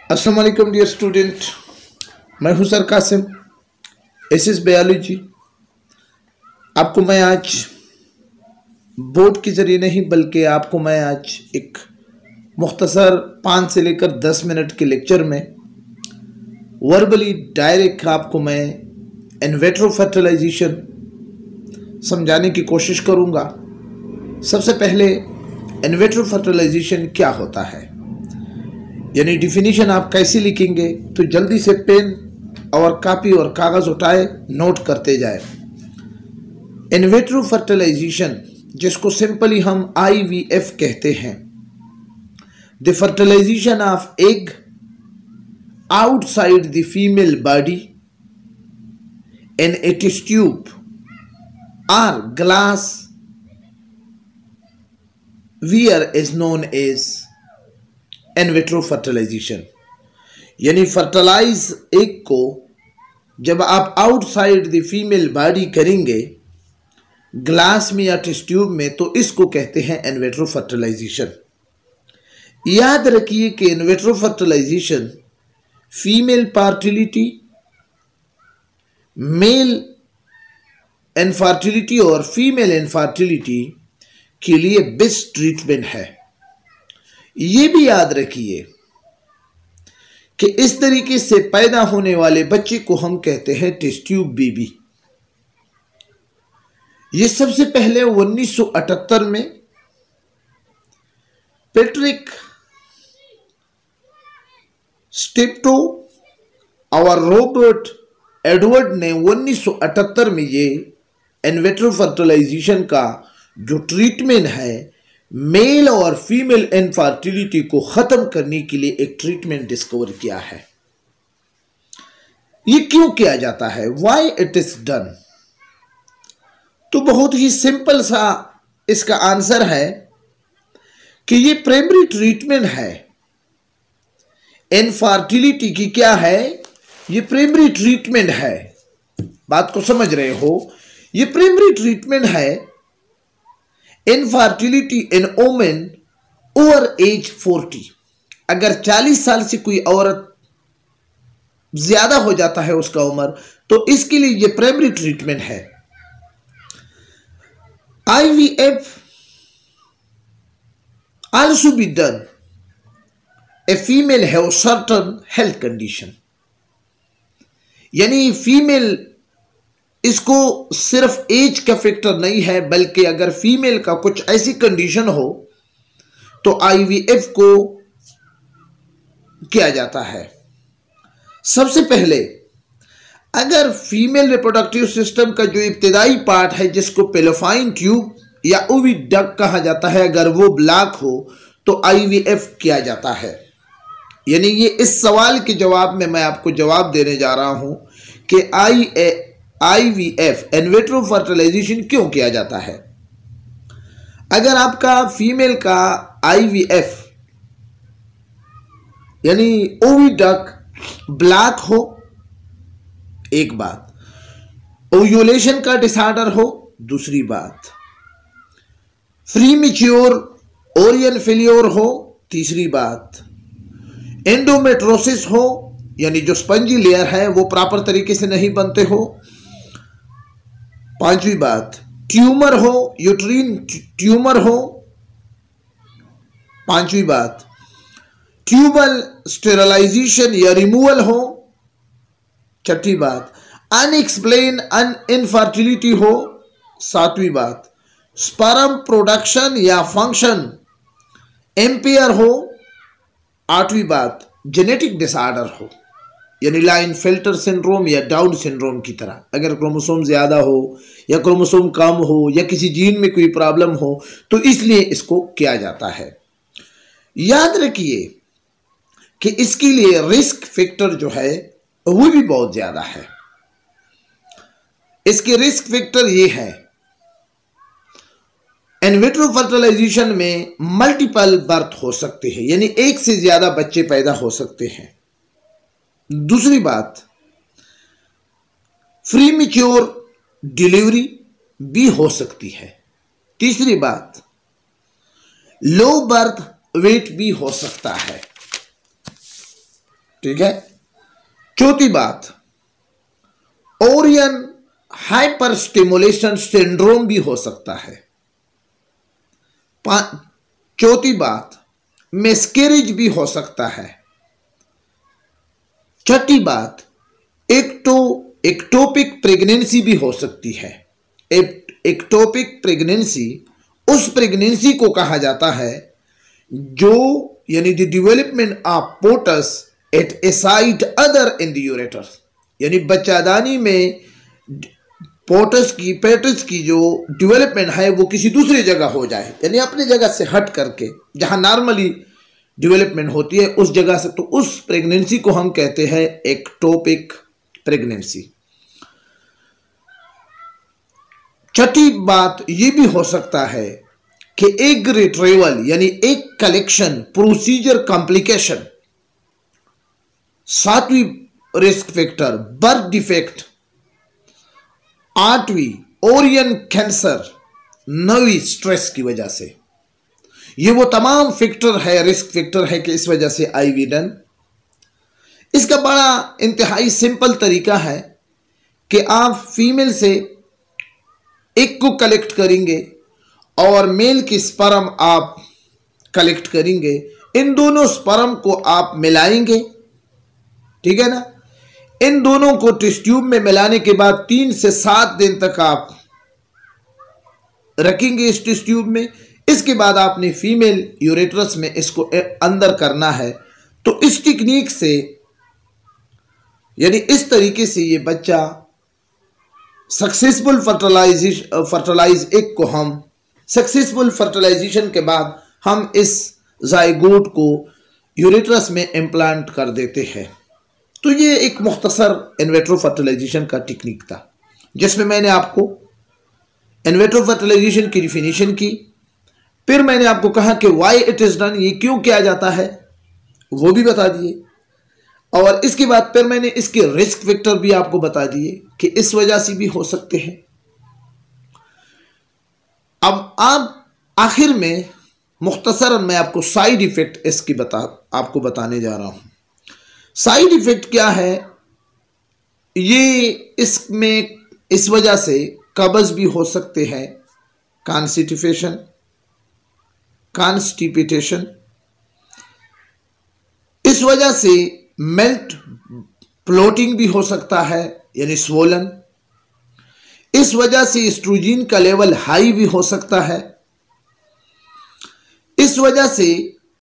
अस्सलाम वालेकुम dear student, मैं हूं सर कासिम एसएस बायोलॉजी। आपको मैं आज बोर्ड के ज़रिए नहीं बल्कि आपको मैं आज एक मुख्तसर 5 से लेकर 10 मिनट के लेक्चर में वर्बली डायरेक्ट आपको मैं इन विट्रो फर्टिलाइजेशन समझाने की कोशिश करूंगा। सबसे पहले इन विट्रो फर्टिलाइजेशन क्या होता है, यानी डिफिनीशन आप कैसे लिखेंगे, तो जल्दी से पेन और कापी और कागज उठाए नोट करते जाए। इन विट्रो फर्टिलाइजेशन जिसको सिंपली हम IVF कहते हैं, the fertilisation of egg outside the female body in a test tube और glassware is known as in vitro fertilisation. यानी फर्टिलाइज एग को जब आप आउटसाइड द फीमेल बॉडी करेंगे ग्लास में या टेस्ट ट्यूब में, तो इसको कहते हैं इन विट्रो फर्टिलाइजेशन। याद रखिए कि in vitro fertilisation female fertility, male infertility और फीमेल इनफर्टिलिटी के लिए बेस्ट ट्रीटमेंट है। ये भी याद रखिए कि इस तरीके से पैदा होने वाले बच्चे को हम कहते हैं टेस्ट ट्यूब बेबी। ये सबसे पहले 1978 में पैट्रिक स्टेप्टो और रॉबर्ट एडवर्ड ने 1978 में ये इन विट्रो फर्टिलाइजेशन का जो ट्रीटमेंट है मेल और फीमेल इनफर्टिलिटी को खत्म करने के लिए एक ट्रीटमेंट डिस्कवर किया है। ये क्यों किया जाता है, व्हाई इट इज डन? तो बहुत ही सिंपल सा इसका आंसर है कि ये प्राइमरी ट्रीटमेंट है इनफर्टिलिटी की। क्या है ये? प्राइमरी ट्रीटमेंट है। बात को समझ रहे हो? ये प्राइमरी ट्रीटमेंट है infertility in women over age 40। अगर 40 साल से कोई औरत ज्यादा हो जाता है उसका उम्र, तो इसके लिए यह प्राइमरी ट्रीटमेंट है। IVF also be done a female have certain health condition। यानी फीमेल इसको सिर्फ एज का फैक्टर नहीं है, बल्कि अगर फीमेल का कुछ ऐसी कंडीशन हो तो IVF को किया जाता है। सबसे पहले अगर फीमेल रिप्रोडक्टिव सिस्टम का जो इब्तिदाई पार्ट है जिसको पेलोफाइन ट्यूब या ओविडक्ट कहा जाता है, अगर वो ब्लॉक हो तो IVF किया जाता है। यानी ये इस सवाल के जवाब में मैं आपको जवाब देने जा रहा हूं कि IVF इन विट्रो फर्टिलाइजेशन क्यों किया जाता है। अगर आपका फीमेल का IVF यानी ओविडक्ट ब्लॉक हो, एक बात, ओव्यूलेशन का डिसऑर्डर हो, दूसरी बात, प्रीमैच्योर ओरियन फेल्योर हो, तीसरी बात, एंडोमेट्रोसिस हो यानी जो स्पंजी लेयर है वो प्रॉपर तरीके से नहीं बनते हो, पांचवी बात, ट्यूमर हो, यूट्रीन ट्यूमर हो, पांचवी बात, ट्यूबल स्टेरलाइजेशन या रिमूवल हो, छठी बात, अनएक्सप्लेन इनफर्टिलिटी हो, सातवीं बात, स्पर्म प्रोडक्शन या फंक्शन एम्पेयर हो, आठवीं बात, जेनेटिक डिसऑर्डर हो यानी लाइन फिल्टर सिंड्रोम या डाउन सिंड्रोम की तरह, अगर क्रोमोसोम ज्यादा हो या क्रोमोसोम कम हो या किसी जीन में कोई प्रॉब्लम हो तो इसलिए इसको किया जाता है। याद रखिए कि इसके लिए रिस्क फैक्टर जो है वो भी बहुत ज्यादा है। इसके रिस्क फैक्टर ये है, इन विट्रो फर्टिलाइजेशन में मल्टीपल बर्थ हो सकते हैं, यानी एक से ज्यादा बच्चे पैदा हो सकते हैं। दूसरी बात, प्रीमैच्योर डिलीवरी भी हो सकती है। तीसरी बात, लो बर्थ वेट भी हो सकता है। ठीक है। चौथी बात, ओरियन हाइपर स्टिमुलेशन सिंड्रोम भी हो सकता है। चौथी बात, मिसकैरेज भी हो सकता है। छठी बात, एक्टोपिक प्रेगनेंसी भी हो सकती है। एक्टोपिक प्रेगनेंसी उस प्रेगनेंसी को कहा जाता है जो यानी the development of foetus at a site other in the यूरेटर, यानी बच्चादानी में पेटस की जो डेवलपमेंट है वो किसी दूसरी जगह हो जाए, यानी अपनी जगह से हट करके जहां नॉर्मली डेवलपमेंट होती है उस जगह से, तो उस प्रेगनेंसी को हम कहते हैं एक्टोपिक प्रेगनेंसी। छठी बात यह भी हो सकता है कि एग रिट्रीवल यानी एग कलेक्शन प्रोसीजर कॉम्प्लिकेशन। सातवीं रिस्क फैक्टर, बर्थ डिफेक्ट। आठवीं, ओरियन कैंसर। नौवीं, स्ट्रेस की वजह से। ये वो तमाम फैक्टर है, रिस्क फैक्टर है कि इस वजह से आईवी डन। इसका बड़ा इंतहाई सिंपल तरीका है कि आप फीमेल से एग को कलेक्ट करेंगे और मेल की स्पर्म आप कलेक्ट करेंगे। इन दोनों स्पर्म को आप मिलाएंगे, ठीक है ना। इन दोनों को टेस्ट ट्यूब में मिलाने के बाद 3 से 7 दिन तक आप रखेंगे इस टेस्ट ट्यूब में। इसके बाद आपने फीमेल यूरेट्रस में इसको अंदर करना है। तो इस टेक्निक से यानी इस तरीके से ये बच्चा सक्सेसफुल फर्टिलाइज एग को हम सक्सेसफुल फर्टिलाइजेशन के बाद हम इस जायगोट को यूरेट्रस में इम्प्लांट कर देते हैं। तो ये एक मुख्तसर इनविट्रो फर्टिलाइजेशन का टेक्निक था जिसमें मैंने आपको इनविट्रो फर्टिलाइजेशन की डिफिनीशन की, फिर मैंने आपको कहा कि व्हाई इट इज डन, ये क्यों किया जाता है वो भी बता दिए, और इसके बाद फिर मैंने इसके रिस्क फैक्टर भी आपको बता दिए कि इस वजह से भी हो सकते हैं। अब आप आखिर में मुख्तसरन मैं आपको साइड इफेक्ट इसकी आपको बताने जा रहा हूं। साइड इफेक्ट क्या है, ये इसमें इस वजह से कब्ज भी हो सकते हैं, कॉन्स्टिपेशन, इस वजह से मेल्ट फ्लोटिंग भी हो सकता है यानी स्वोलन, इस वजह से एस्ट्रोजन का लेवल हाई भी हो सकता है, इस वजह से